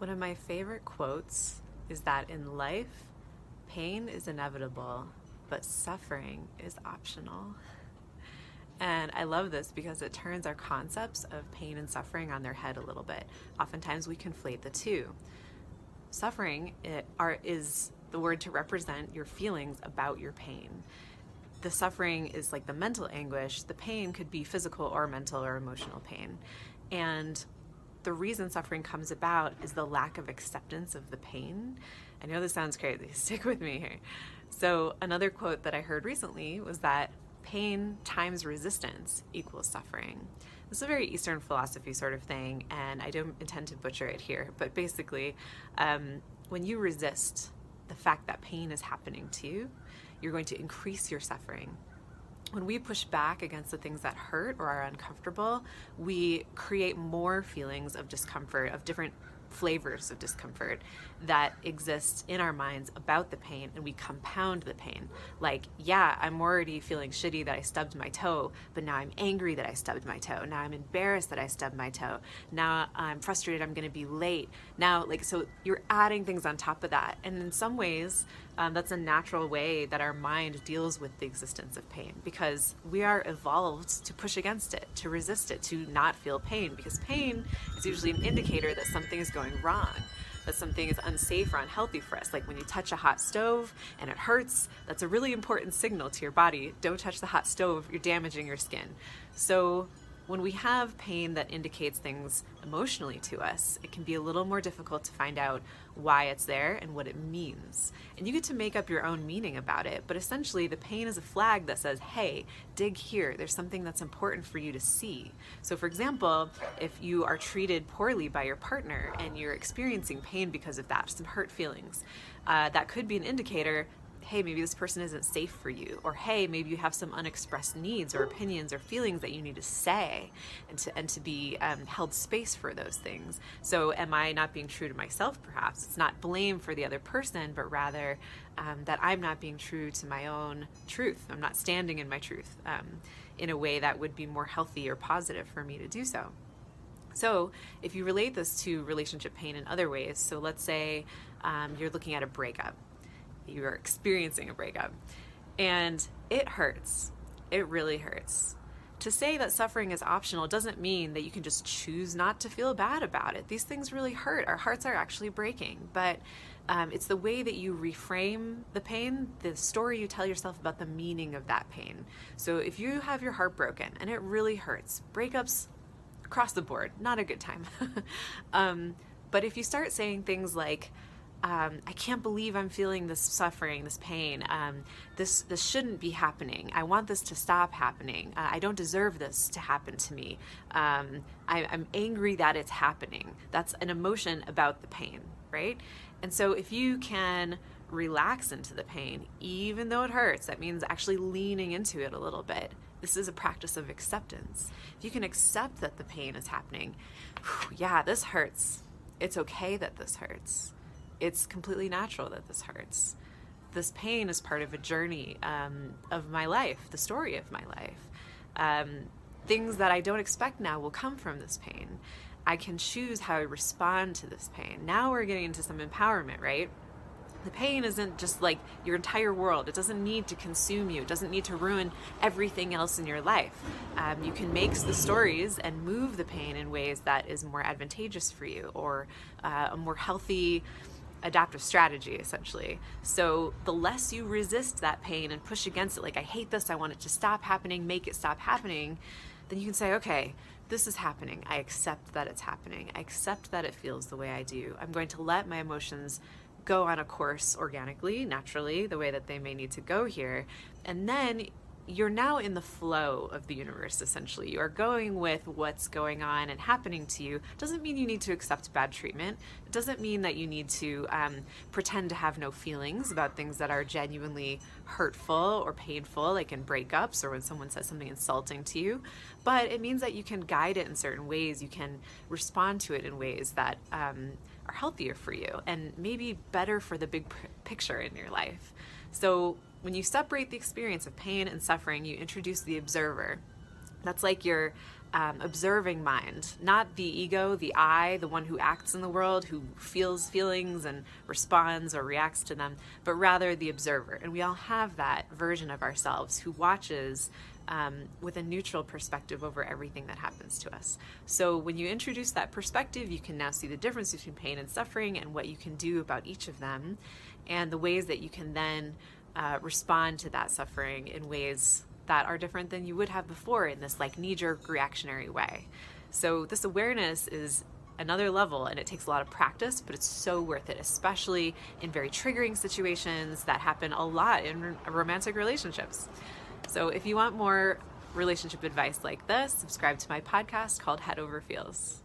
One of my favorite quotes is that in life, pain is inevitable, but suffering is optional. And I love this because it turns our concepts of pain and suffering on their head a little bit. Oftentimes we conflate the two. Suffering is the word to represent your feelings about your pain. The suffering is like the mental anguish. The pain could be physical or mental or emotional pain. And the reason suffering comes about is the lack of acceptance of the pain. I know this sounds crazy. Stick with me here. So another quote that I heard recently was that pain times resistance equals suffering. This is a very Eastern philosophy sort of thing, and I don't intend to butcher it here, but basically, when you resist the fact that pain is happening to you, you're going to increase your suffering. When we push back against the things that hurt or are uncomfortable, we create more feelings of discomfort, of different flavors of discomfort that exist in our minds about the pain, and we compound the pain. Like, yeah, I'm already feeling shitty that I stubbed my toe, but now I'm angry that I stubbed my toe. Now I'm embarrassed that I stubbed my toe. Now I'm frustrated I'm going to be late. Now, so you're adding things on top of that. And in some ways, that's a natural way that our mind deals with the existence of pain, because we are evolved to push against it, to resist it, to not feel pain, because pain is usually an indicator that something is going wrong, that something is unsafe or unhealthy for us. Like when you touch a hot stove and it hurts, that's a really important signal to your body. Don't touch the hot stove, you're damaging your skin. So when we have pain that indicates things emotionally to us, it can be a little more difficult to find out why it's there and what it means. And you get to make up your own meaning about it, but essentially the pain is a flag that says, hey, dig here, there's something that's important for you to see. So for example, if you are treated poorly by your partner and you're experiencing pain because of that, some hurt feelings, that could be an indicator, hey, maybe this person isn't safe for you, or hey, maybe you have some unexpressed needs or opinions or feelings that you need to say and to be held space for those things. So am I not being true to myself, perhaps? It's not blame for the other person, but rather that I'm not being true to my own truth. I'm not standing in my truth in a way that would be more healthy or positive for me to do so. So if you relate this to relationship pain in other ways, so let's say you're looking at a breakup. You are experiencing a breakup and it hurts. It really hurts. To say that suffering is optional doesn't mean that you can just choose not to feel bad about it. These things really hurt. Our hearts are actually breaking, but it's the way that you reframe the pain, the story you tell yourself about the meaning of that pain. So if you have your heart broken and it really hurts, breakups across the board, not a good time. But if you start saying things like, I can't believe I'm feeling this suffering, this pain. This shouldn't be happening. I want this to stop happening. I don't deserve this to happen to me. I'm angry that it's happening. That's an emotion about the pain, right? And so if you can relax into the pain, even though it hurts, that means actually leaning into it a little bit. This is a practice of acceptance. If you can accept that the pain is happening, yeah, this hurts. It's okay that this hurts. It's completely natural that this hurts. This pain is part of a journey of my life, the story of my life. Things that I don't expect now will come from this pain. I can choose how I respond to this pain. Now we're getting into some empowerment, right? The pain isn't just like your entire world. It doesn't need to consume you. It doesn't need to ruin everything else in your life. You can make the stories and move the pain in ways that is more advantageous for you, or a more healthy adaptive strategy, essentially. So the less you resist that pain and push against it, like, I hate this, I want it to stop happening, make it stop happening, then you can say, okay, this is happening. I accept that it's happening. I accept that it feels the way I do. I'm going to let my emotions go on a course organically, naturally, the way that they may need to go here. And then you're now in the flow of the universe, essentially. You are going with what's going on and happening to you. Doesn't mean you need to accept bad treatment. It doesn't mean that you need to pretend to have no feelings about things that are genuinely hurtful or painful, like in breakups or when someone says something insulting to you. But it means that you can guide it in certain ways. You can respond to it in ways that are healthier for you and maybe better for the big picture in your life. So when you separate the experience of pain and suffering, you introduce the observer. That's like your observing mind, not the ego, the I, the one who acts in the world, who feels feelings and responds or reacts to them, but rather the observer. And we all have that version of ourselves who watches with a neutral perspective over everything that happens to us. So when you introduce that perspective, you can now see the difference between pain and suffering and what you can do about each of them, and the ways that you can then respond to that suffering in ways that are different than you would have before in this like knee-jerk reactionary way. So this awareness is another level, and it takes a lot of practice, but it's so worth it, especially in very triggering situations that happen a lot in romantic relationships. So if you want more relationship advice like this, subscribe to my podcast called Head Over Feels.